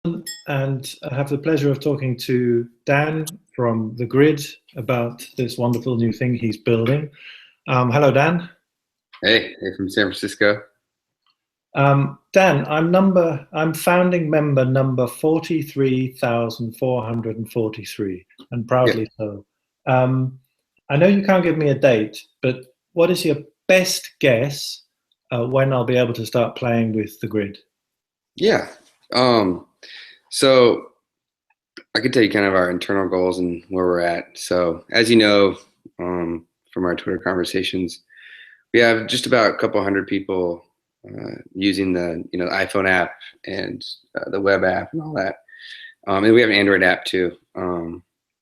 and I have the pleasure of talking to Dan from The Grid about this wonderful new thing he's building. Hello, Dan. Hey, from San Francisco. Dan, I'm founding member number 43,443, and Yeah, proudly so. Um, I know you can't give me a date, but what is your best guess when I'll be able to start playing with The Grid? yeah. Um, so I could tell you kind of our internal goals and where we're at. So as you know, from our Twitter conversations, we have just about a couple hundred people using the iPhone app and the web app and all that. And we have an Android app too.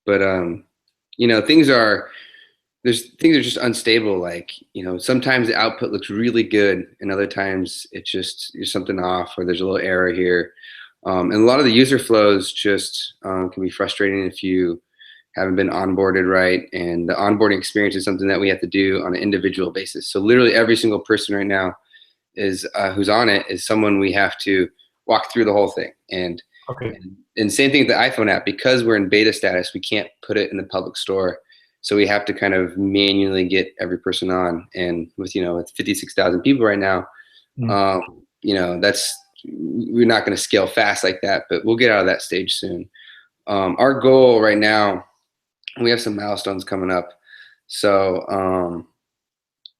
But things are things are just unstable. Like, sometimes the output looks really good, and other times it's just there's something off, or there's a little error here. And a lot of the user flows just can be frustrating if you haven't been onboarded right. And the onboarding experience is something that we have to do on an individual basis. So literally every single person right now is who's on it is someone we have to walk through the whole thing. And Okay. and same thing with the iPhone app, because we're in beta status, we can't put it in the public store. So we have to kind of manually get every person on. And with 56,000 people right now, Mm. that's we're not going to scale fast like that, but we'll get out of that stage soon. Our goal right now, we have some milestones coming up. So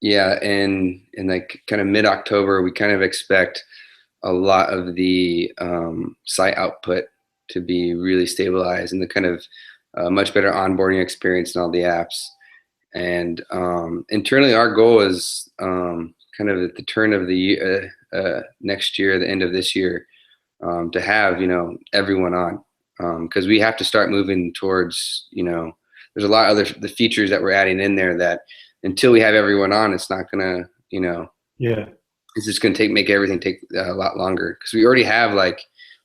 yeah, in like kind of mid-October, we kind of expect a lot of the site output to be really stabilized, and the kind of much better onboarding experience in all the apps. And internally, our goal is kind of at the turn of the year, next year, the end of this year, to have everyone on, because we have to start moving towards there's a lot of the features that we're adding in there that until we have everyone on, it's not gonna Yeah. it's just gonna make everything take a lot longer, because we already have like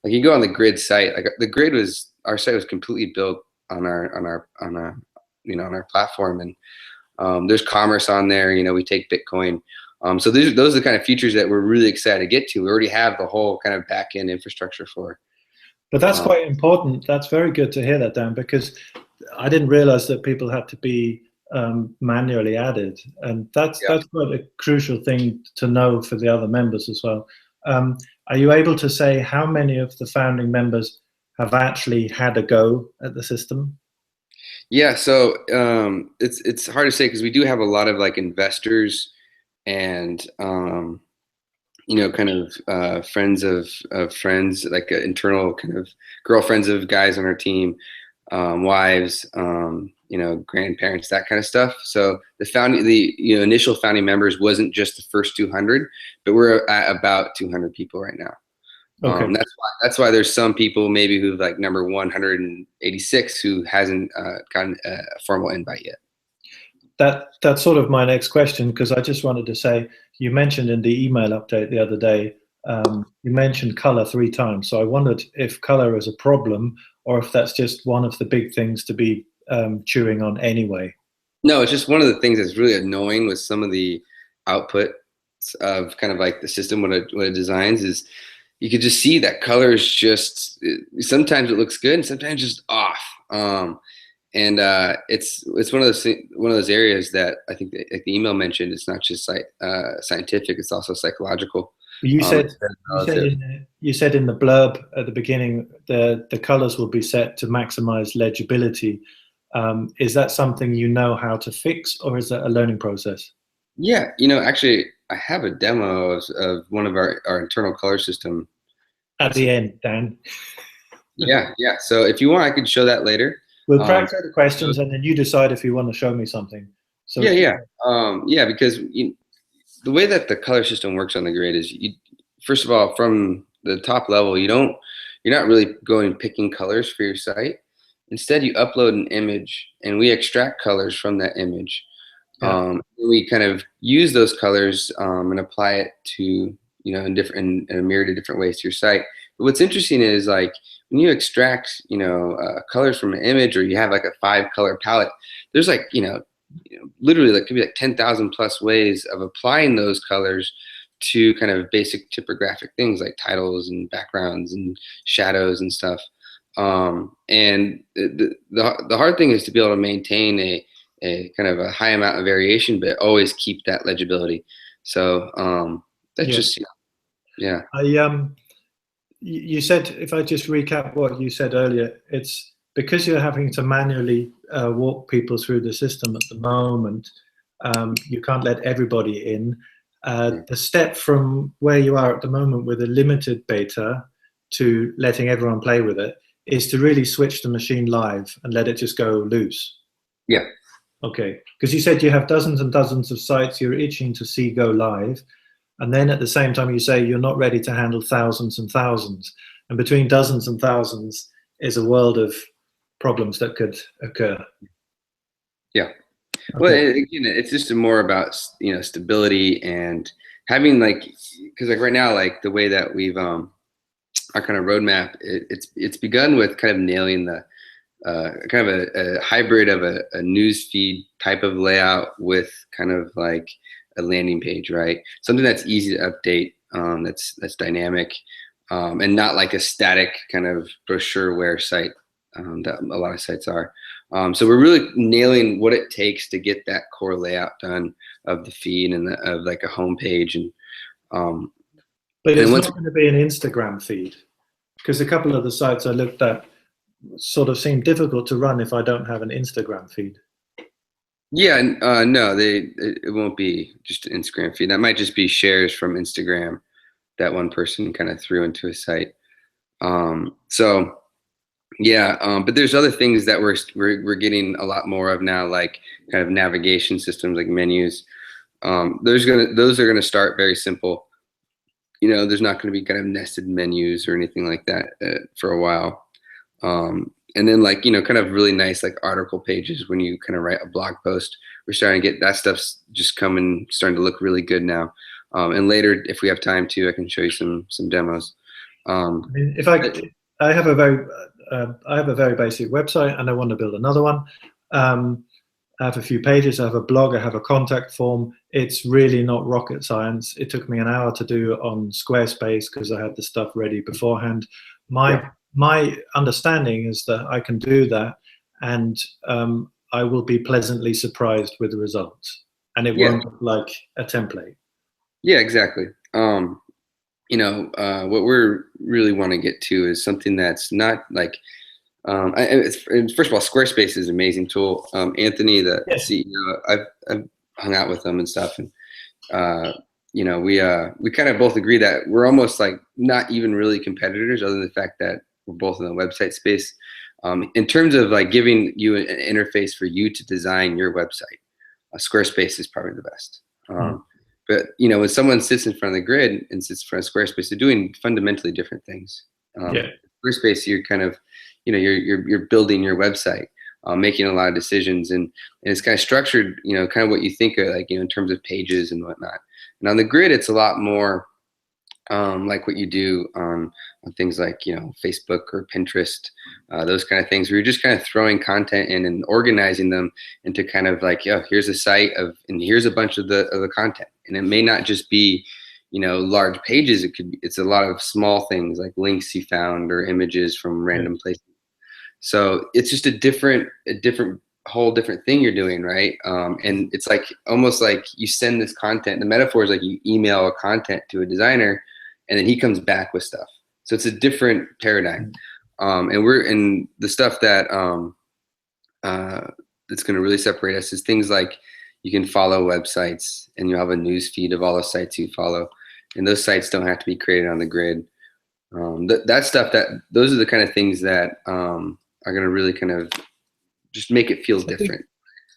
you go on the Grid site. Like the Grid was our site was completely built on our platform, and there's commerce on there. We take Bitcoin. So those are the kind of features that we're really excited to get to. We already have the whole kind of back end infrastructure for. But that's Um, quite important. That's very good to hear that, Dan, because I didn't realize that people had to be manually added, and that's yeah, that's quite a crucial thing to know for the other members as well. Um, are you able to say how many of the founding members have actually had a go at the system? yeah. So it's hard to say, because we do have a lot of like investors and kind of friends of friends, like internal kind of girlfriends of guys on our team, wives, grandparents, that kind of stuff. So the initial founding members wasn't just the first 200, but we're at about 200 people right now. Okay. That's why there's some people maybe who've like number 186 who hasn't gotten a formal invite yet. That's sort of my next question, because I just wanted to say, you mentioned in the email update the other day, you mentioned color 3 times. So I wondered if color is a problem, or if that's just one of the big things to be chewing on anyway. No, it's just one of the things that's really annoying with some of the output of kind of like the system when it designs is you could just see that colors just sometimes it looks good and sometimes just off. And it's one of those areas that I think that, like the email mentioned, it's not just like scientific, it's also psychological. You said It's very you said relative. you said in the blurb at the beginning the colors will be set to maximize legibility. Is that something you know how to fix, or is that a learning process? Yeah, actually, I have a demo of one of our internal color system. At the end, Dan. Yeah, yeah. So if you want, I could show that later. We'll Um, practice the questions, and then you decide if you want to show me something. So, yeah, yeah, yeah. Because the way that the color system works on the Grid is, first of all, from the top level, you're not really going picking colors for your site. Instead, you upload an image, and we extract colors from that image. yeah, We kind of use those colors and apply it to in a myriad of different ways to your site. But what's interesting is, like, when you extract colors from an image, or you have like a 5-color palette, there's like literally like could be like 10,000 plus ways of applying those colors to kind of basic typographic things like titles and backgrounds and shadows and stuff. And the hard thing is to be able to maintain a kind of a high amount of variation, but always keep that legibility. So that's just, yeah. You said, if I just recap what you said earlier, it's because you're having to manually walk people through the system at the moment. You can't let everybody in. The step from where you are at the moment with a limited beta to letting everyone play with it is to really switch the machine live and let it just go loose. Yeah. Okay. Because you said you have dozens and dozens of sites you're itching to see go live. And then at the same time, you say you're not ready to handle thousands and thousands. And between dozens and thousands is a world of problems that could occur. Yeah. Okay. Well, again, it's just more about, stability and having because right now, the way that we've our kind of roadmap, it's begun with kind of nailing the kind of a hybrid of a news feed type of layout with kind of like a landing page, right? Something that's easy to update, that's dynamic, and not like a static kind of brochureware site that a lot of sites are. So we're really nailing what it takes to get that core layout done of the feed and of like a home page. And but it's not going to be an Instagram feed, because a couple of the sites I looked at sort of seem difficult to run if I don't have an Instagram feed. Yeah, no, it won't be just an Instagram feed. That might just be shares from Instagram that one person kind of threw into a site. So yeah, but there's other things that we're getting a lot more of now, like kind of navigation systems, like menus. Those are gonna start very simple. There's not gonna be kind of nested menus or anything like that for a while. And then kind of really nice like article pages when you kind of write a blog post. We're starting to get that stuff's just starting to look really good now. And later, if we have time to, I can show you some demos. I mean, I have a very basic website and I want to build another one. I have a few pages, I have a blog, I have a contact form. It's really not rocket science. It took me an hour to do on Squarespace because I had the stuff ready beforehand. My understanding is that I can do that, and I will be pleasantly surprised with the results, and it won't look like a template. Yeah, exactly. What we're really want to get to is something that's not like, first of all, Squarespace is an amazing tool. Anthony, the CEO, I've hung out with him and stuff, and we kind of both agree that we're almost like not even really competitors, other than the fact that we're both in the website space. In terms of like giving you an interface for you to design your website, Squarespace is probably the best. But when someone sits in front of the grid and sits in front of Squarespace, they're doing fundamentally different things. Squarespace, you're kind of, you're building your website, making a lot of decisions, and it's kind of structured, kind of what you think of, like, in terms of pages and whatnot. And on the grid, it's a lot more like what you do on things like Facebook or Pinterest, those kind of things, where you're just kind of throwing content in and organizing them into kind of like, here's a site and here's a bunch of the content, and it may not just be large pages. It's a lot of small things like links you found or images from random places. So it's just a whole different thing you're doing, right? And it's like almost like you send this content. The metaphor is like you email a content to a designer, and then he comes back with stuff. So it's a different paradigm. And the stuff that that's going to really separate us is things like you can follow websites, and you have a news feed of all the sites you follow, and those sites don't have to be created on the grid. Those are the kind of things that are going to really kind of just make it feel different.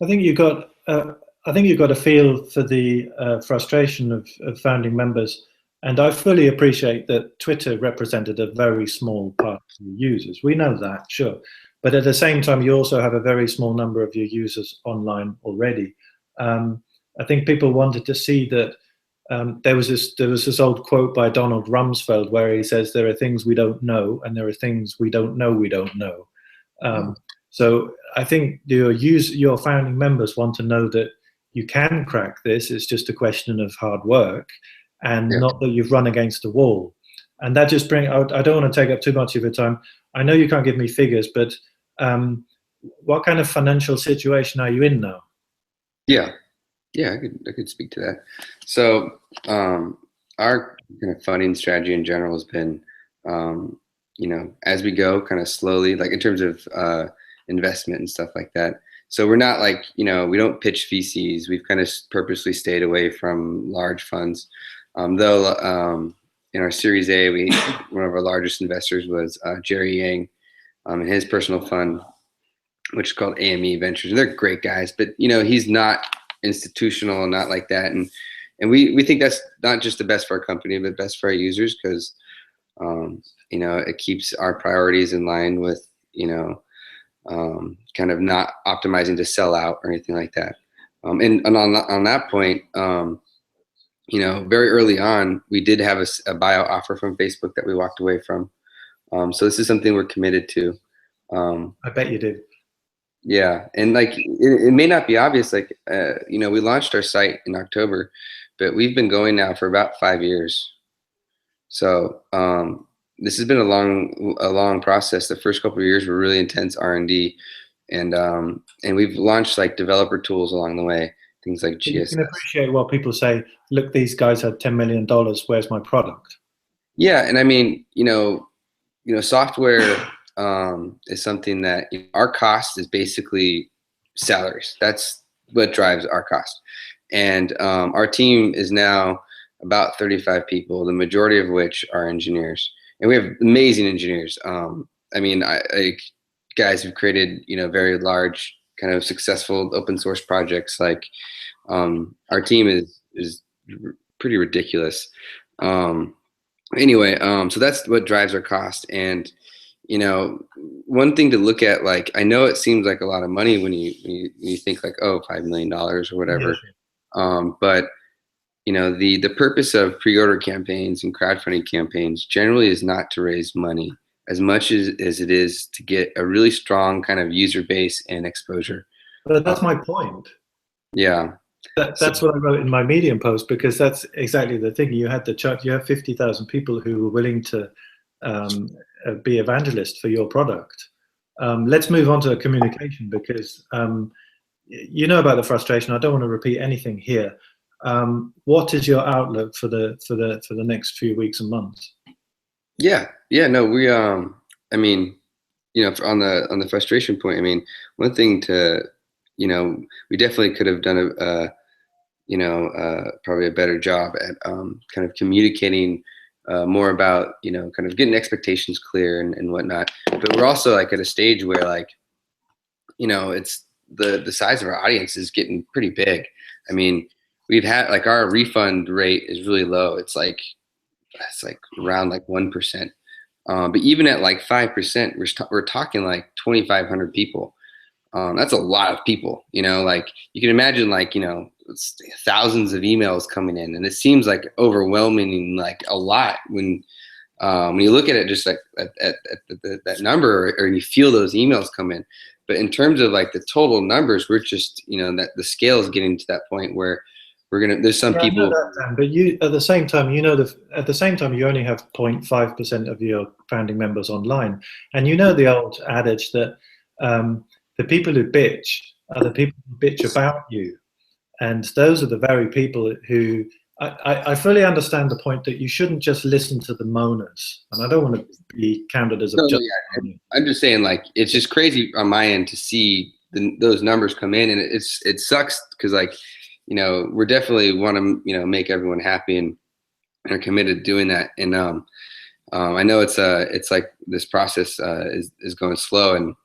I think you got a feel for the frustration of founding members, and I fully appreciate that Twitter represented a very small part of your users. We know that, sure, but at the same time, you also have a very small number of your users online already. I think people wanted to see that. There was this old quote by Donald Rumsfeld where he says there are things we don't know, and there are things we don't know we don't know. So I think your founding members want to know that you can crack this. It's just a question of hard work, and Yeah. not that you've run against a wall. And that just I don't want to take up too much of your time. I know you can't give me figures, but what kind of financial situation are you in now? Yeah. Yeah, I could speak to that. So our kind of funding strategy in general has been, as we go, kind of slowly, like in terms of investment and stuff like that. So we're not like, we don't pitch VCs. We've kind of purposely stayed away from large funds. Though in our Series A, one of our largest investors was Jerry Yang, and his personal fund, which is called AME Ventures. And they're great guys, but he's not institutional and not like that. And we think that's not just the best for our company, but best for our users, because it keeps our priorities in line with kind of not optimizing to sell out or anything like that. And on that point, very early on, we did have a buyout offer from Facebook that we walked away from. So this is something we're committed to. I bet you did. Yeah, and like it may not be obvious, like we launched our site in October, but we've been going now for about 5 years. So this has been a long process. The first couple of years were really intense R&D, and we've launched like developer tools along the way, things like You GSS. can appreciate what people say. Look, these guys had $10 million. Where's my product? Yeah, and I mean, software is something that our cost is basically salaries. That's what drives our cost. And our team is now about 35 people, the majority of which are engineers. And we have amazing engineers. Guys who've created, very large kind of successful open source projects. Like our team is pretty ridiculous. Anyway, so that's what drives our cost. And one thing to look at, like, I know it seems like a lot of money when you think like, oh, $5 million or whatever. But the purpose of pre-order campaigns and crowdfunding campaigns generally is not to raise money as much as it is to get a really strong kind of user base and exposure. But that's my point. Yeah. That's what I wrote in my Medium post, because that's exactly the thing. You have 50,000 people who were willing to be evangelists for your product. Let's move on to communication, because you know about the frustration. I don't want to repeat anything here. What is your outlook for the next few weeks and months? Yeah, no, we I mean, on the frustration point, I mean, one thing to, we definitely could have done probably a better job at kind of communicating more about, kind of getting expectations clear and whatnot. But we're also like at a stage where, like, it's the size of our audience is getting pretty big. I mean, we've had, like, our refund rate is really low. It's like around like 1%. But even at like 5%, we're talking like 2,500 people. That's a lot of people, like you can imagine, like, thousands of emails coming in, and it seems like overwhelming, like a lot when you look at it just like at that number, or you feel those emails come in. But in terms of like the total numbers, we're just, that the scale is getting to that point where there's some people. I know that, Dan, but you, at the same time, you only have 0.5% of your founding members online, and the old adage that the people who bitch are the people who bitch about you, and those are the very people who. I fully understand the point that you shouldn't just listen to the moaners, and I don't want to be counted as a. I'm just saying, like, it's just crazy on my end to see those numbers come in, and it sucks because, like, we're definitely want to, make everyone happy and are committed to doing that. And I know it's like this process is going slow, and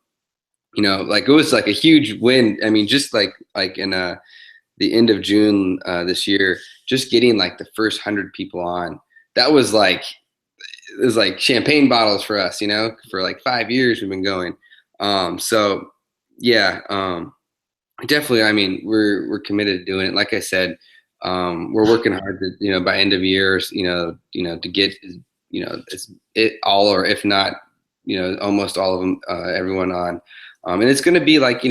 like it was like a huge win. I mean, just like in the end of June this year, just getting like the first 100 people on, that was like, it was like champagne bottles for us, for like 5 years we've been going. So yeah, definitely. I mean, we're committed to doing it. Like I said, we're working hard to, by end of year, to get, it's it all, or if not, almost all of them, everyone on. And it's going to be like,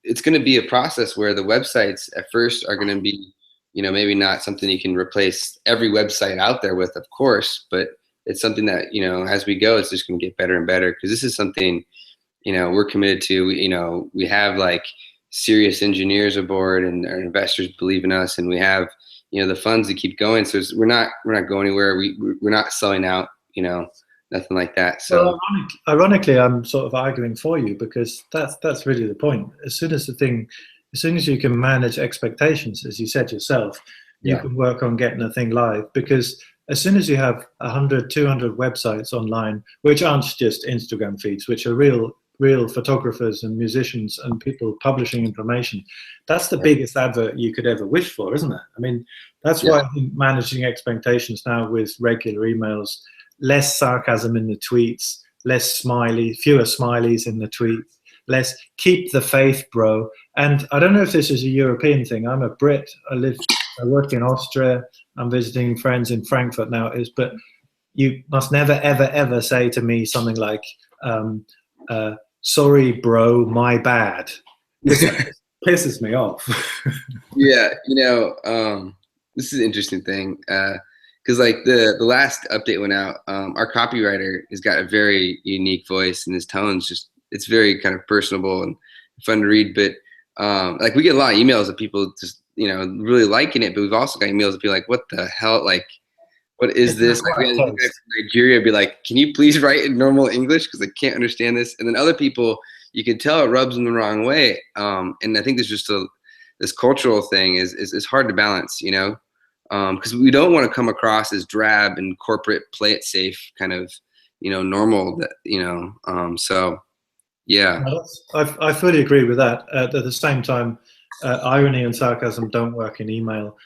it's going to be a process where the websites at first are going to be, maybe not something you can replace every website out there with, of course, but it's something that, as we go, it's just going to get better and better, because this is something, we're committed to. We have like serious engineers aboard, and our investors believe in us, and we have, the funds to keep going. So we're not going anywhere. We're not selling out, nothing like that. So well, ironically, I'm sort of arguing for you, because that's really the point. As soon as you can manage expectations, as you said yourself, you can work on getting a thing live. Because as soon as you have 100, 200 websites online, which aren't just Instagram feeds, which are real photographers and musicians and people publishing information, that's the biggest advert you could ever wish for, isn't it? I mean, that's why I think managing expectations now with regular emails, less sarcasm in the tweets, fewer smileys in the tweets, less keep the faith, bro. And I don't know if this is a European thing. I'm a Brit. I work in Austria. I'm visiting friends in Frankfurt now. But you must never, ever, ever say to me something like, sorry, bro, my bad. It pisses me off. Yeah, this is an interesting thing, because like the last update went out, our copywriter has got a very unique voice, and his tone's it's very kind of personable and fun to read. But like, we get a lot of emails of people just really liking it, but we've also got emails of people like, what the hell, like, what is this? Like, we had a guy from Nigeria be like, can you please write in normal English, because I can't understand this. And then other people, you can tell it rubs them the wrong way. And I think there's just this cultural thing is hard to balance, because we don't want to come across as drab and corporate, play it safe kind of, normal, so yeah. I fully agree with that. At the same time, irony and sarcasm don't work in email.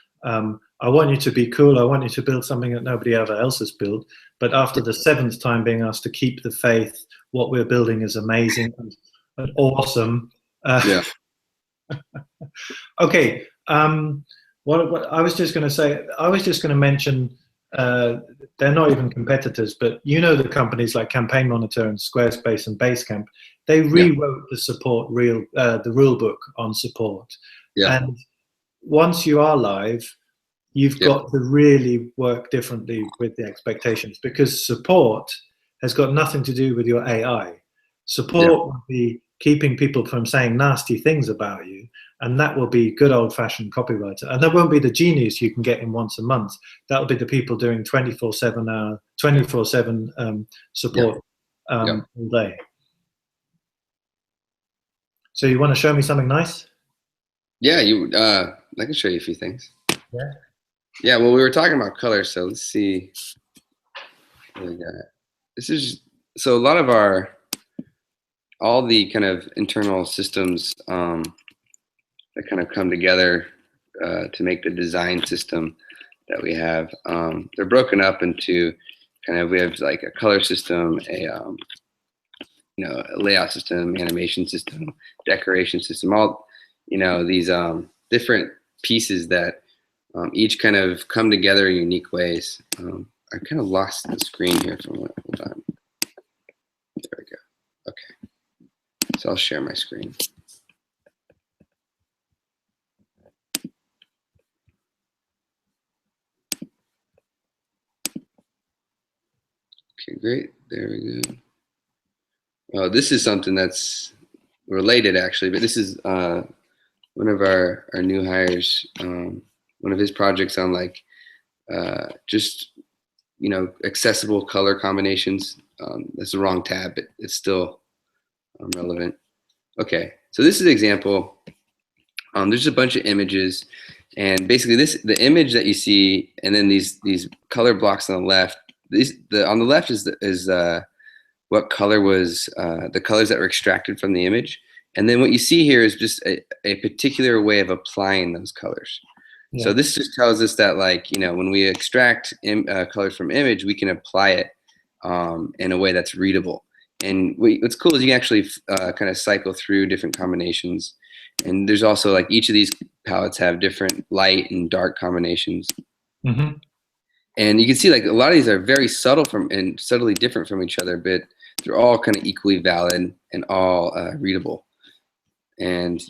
I want you to be cool. I want you to build something that nobody ever else has built. But after the 7th time being asked to keep the faith, what we're building is amazing and awesome. Okay. What I was just going to say, I was just going to mention, they're not even competitors, but the companies like Campaign Monitor and Squarespace and Basecamp, they rewrote the rule book on support. And once you are live, you've got to really work differently with the expectations, because support has got nothing to do with your AI. Support will be keeping people from saying nasty things about you, and that will be good old-fashioned copywriter. And that won't be the genius you can get in once a month. That'll be the people doing 24/7 support all day. So you want to show me something nice? Yeah, I can show you a few things. Yeah, well, we were talking about color, so let's see what we got. So a lot of all the kind of internal systems that kind of come together to make the design system that we have, they're broken up into we have like a color system, a layout system, animation system, decoration system, all these different pieces that each kind of come together in unique ways. I kind of lost the screen here from what, hold on. There we go. Okay. So I'll share my screen. Okay, great. There we go. Oh, this is something that's related actually, but this is one of our new hires, one of his projects on like just accessible color combinations. That's the wrong tab, but it's still relevant. Okay, so this is an example. There's a bunch of images, and basically the image that you see, and then these color blocks on the left. On the left is what color was the colors that were extracted from the image, and then what you see here is just a particular way of applying those colors. Yeah. So this just tells us that, like, when we extract colors from image, we can apply it in a way that's readable. And what's cool is you can actually kind of cycle through different combinations. And there's also, like, each of these palettes have different light and dark combinations. Mm-hmm. And you can see, like, a lot of these are very subtle and subtly different from each other, but they're all kind of equally valid and all readable. And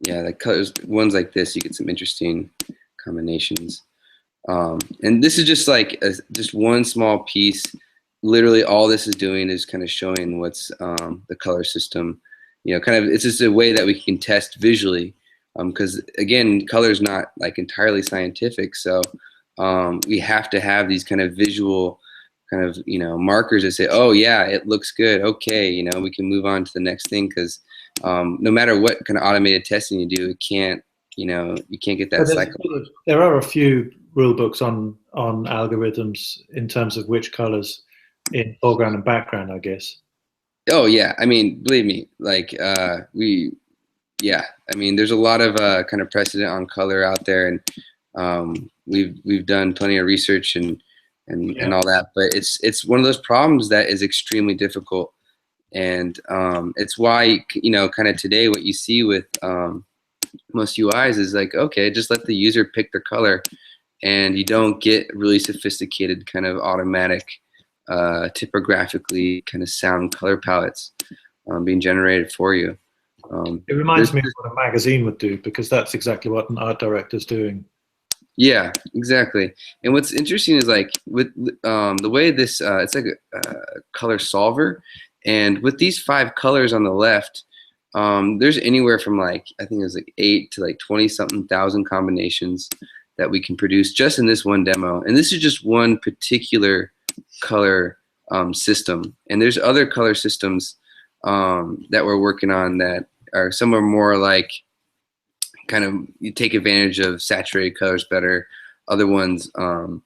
yeah, like colors, ones like this, you get some interesting combinations. And this is just like just one small piece. Literally all this is doing is kind of showing what's the color system, kind of, it's just a way that we can test visually, because again, color is not like entirely scientific. So we have to have these kind of visual kind of, markers that say, oh yeah, it looks good. Okay. We can move on to the next thing, because no matter what kind of automated testing you do, it can't, you can't get that cycle. There are a few rule books on algorithms in terms of which colors in foreground and background, I guess. Oh yeah, I mean, believe me, like yeah, I mean, there's a lot of kind of precedent on color out there, and we've done plenty of research and all that, but it's one of those problems that is extremely difficult, and it's why kind of today what you see with most UIs is like, okay, just let the user pick their color, and you don't get really sophisticated kind of automatic typographically kind of sound color palettes being generated for you. It reminds me of what a magazine would do, because that's exactly what an art director's doing. Yeah, exactly. And what's interesting is like with the way this, it's like a color solver, and with these 5 colors on the left, there's anywhere from like, I think it was like 8 to like 20 something thousand combinations that we can produce just in this one demo. And this is just one particular color system. And there's other color systems that we're working on that are, some are more like kind of, you take advantage of saturated colors better. Other ones, are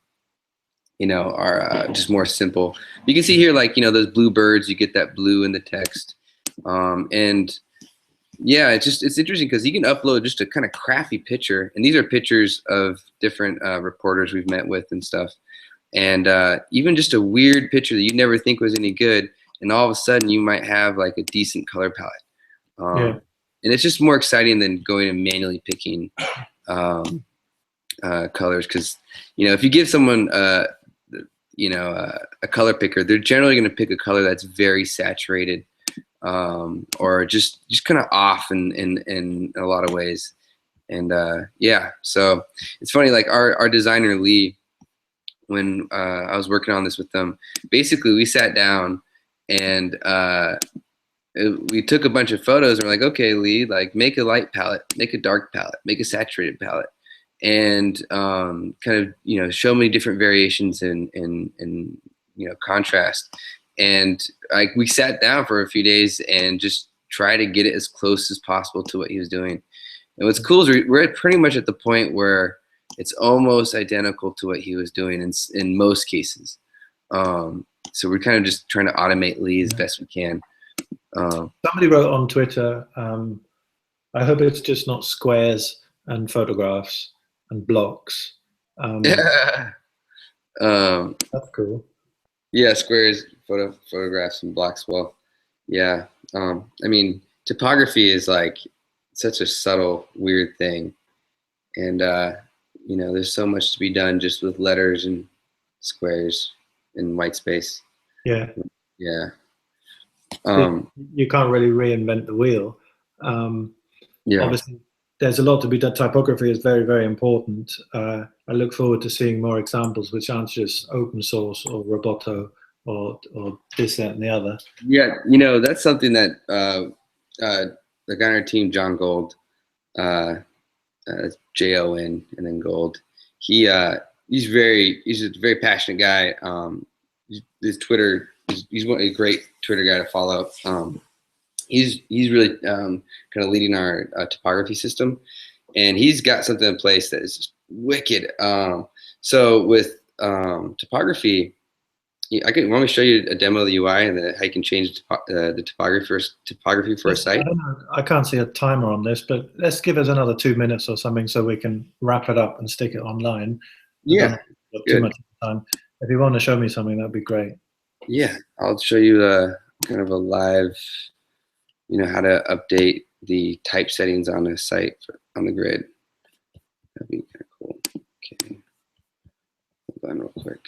just more simple. You can see here, like, those blue birds, you get that blue in the text. And yeah, it's interesting because you can upload just a kind of crappy picture. And these are pictures of different reporters we've met with and stuff. And even just a weird picture that you'd never think was any good, and all of a sudden you might have like a decent color palette. And it's just more exciting than going and manually picking colors, because if you give someone a color picker, they're generally going to pick a color that's very saturated, or just kind of off in a lot of ways. And yeah, so it's funny, like our designer Lee, when I was working on this with them, basically we sat down and we took a bunch of photos, and we're like, okay, Lee, like, make a light palette, make a dark palette, make a saturated palette, and kind of show me different variations in contrast. And like, we sat down for a few days and just try to get it as close as possible to what he was doing. And what's cool is we're pretty much at the point where it's almost identical to what he was doing in most cases. So we're kind of just trying to automate Lee as best we can. Somebody wrote on Twitter, I hope it's just not squares and photographs and blocks. That's cool. Yeah, squares, photographs, and blocks. Well, yeah. I mean, typography is like such a subtle, weird thing, and there's so much to be done just with letters and squares and white space. Yeah. Yeah. You can't really reinvent the wheel. Yeah. Obviously, there's a lot to be done. Typography is very, very important. I look forward to seeing more examples which aren't just open source or Roboto or this, that, and the other. Yeah, that's something that the guy on our team, John Gold, Jon and then Gold, he's a very passionate guy. His Twitter, he's a great Twitter guy to follow. He's really kind of leading our typography system, and he's got something in place that is just wicked. So with typography, want me to show you a demo of the UI and how you can change the typography for a site? I can't see a timer on this, but let's give us another 2 minutes or something so we can wrap it up and stick it online. Yeah, too much time. If you want to show me something, that'd be great. Yeah, I'll show you kind of a live, how to update the type settings on a site on the grid. That'd be kind of cool. Okay, hold on real quick.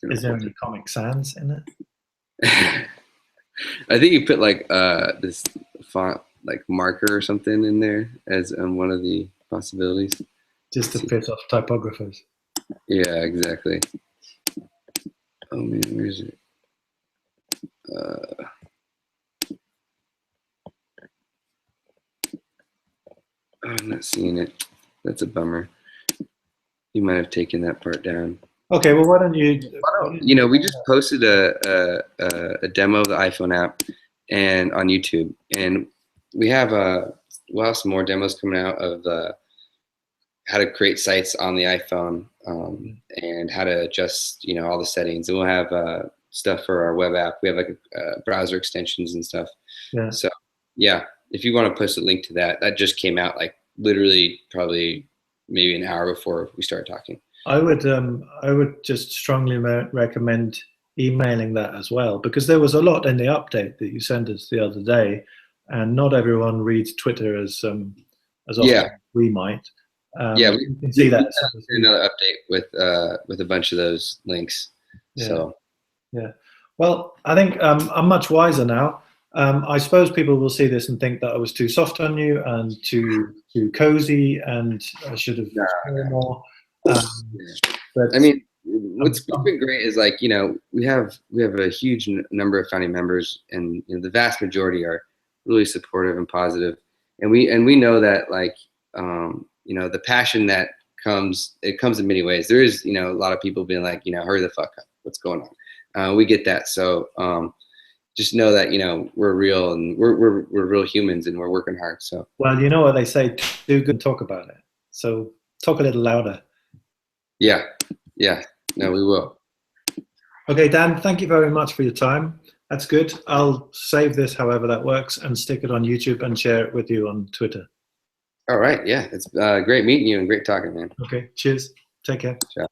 Is there any Comic Sans in it? I think you put like this font, like marker or something in there as one of the possibilities. just to piss off typographers. Yeah, exactly. Oh man, where is it? I'm not seeing it. That's a bummer. You might have taken that part down. Okay, well, why don't you? You know, we just posted a demo of the iPhone app and on YouTube, and we'll have some more demos coming out of how to create sites on the iPhone, and how to adjust, you know, all the settings. And we'll have stuff for our web app. We have like browser extensions and stuff. Yeah. So yeah, if you want to post a link to that, that just came out like literally probably maybe an hour before we started talking. I would just strongly recommend emailing that as well, because there was a lot in the update that you sent us the other day, and not everyone reads Twitter as often as we might. Yeah, you can see that. Another update with a bunch of those links. Yeah. So yeah. Well, I think I'm much wiser now. I suppose people will see this and think that I was too soft on you and too cozy, and I should have done more. But I mean, what's been great is, like, you know, we have a huge number of founding members, and you know, the vast majority are really supportive and positive, and we know that, like, you know, the passion that comes in many ways. There is, you know, a lot of people being like, you know, hurry the fuck up, what's going on? We get that, so just know that, you know, we're real, and we're real humans, and we're working hard. So, well, you know what they say, do good, talk about it. So talk a little louder. Yeah. No, we will. Okay, Dan, thank you very much for your time. That's good. I'll save this however that works and stick it on YouTube and share it with you on Twitter. All right. Yeah, it's great meeting you and great talking, man. Okay, cheers. Take care. Ciao.